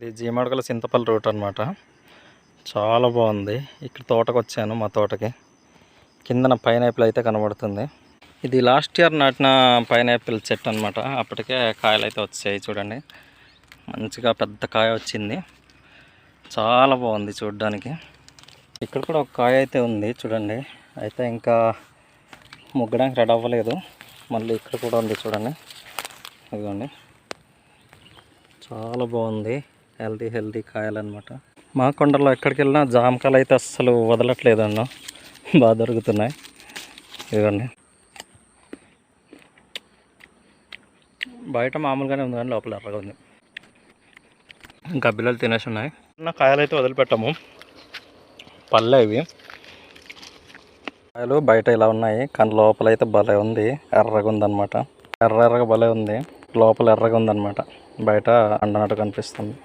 ఇది జీమడగల చింతపల్లి రూట్ అనమాట. చాలా బాగుంది. ఇక్కడ తోటకు వచ్చాను, మా తోటకి. కిందన పైనాపిల్ అయితే కనబడుతుంది. ఇది లాస్ట్ ఇయర్ నాటిన పైనాపిల్ చెట్టు అనమాట. అప్పటికే కాయలు అయితే వచ్చాయి చూడండి. మంచిగా పెద్ద కాయ వచ్చింది. చాలా బాగుంది చూడడానికి. ఇక్కడ కూడా ఒక కాయ అయితే ఉంది చూడండి. అయితే ఇంకా ముగ్గడానికి రెడీ అవ్వలేదు. మళ్ళీ ఇక్కడ కూడా ఉంది చూడండి. ఇదిగోండి, చాలా బాగుంది. హెల్దీ కాయలన్నమాట. మా కొండలో ఎక్కడికి వెళ్ళినా జామకాయలు అయితే అస్సలు వదలట్లేదు అన్న, బాగా దొరుకుతున్నాయి. ఇదిగోండి, బయట మామూలుగానే ఉంది కానీ లోపల ఎర్రగా ఉంది. ఇంకా బిల్లలు తినేసి ఉన్నాయి. కాయలు అయితే వదిలిపెట్టాము, పళ్ళే ఇవి. కాయలు బయట ఇలా ఉన్నాయి కానీ లోపల అయితే భలే ఉంది, ఎర్రగా ఉందన్నమాట. ఎర్రగా భలే ఉంది, లోపల ఎర్రగా ఉందన్నమాట. బయట అండనట్టు కనిపిస్తుంది.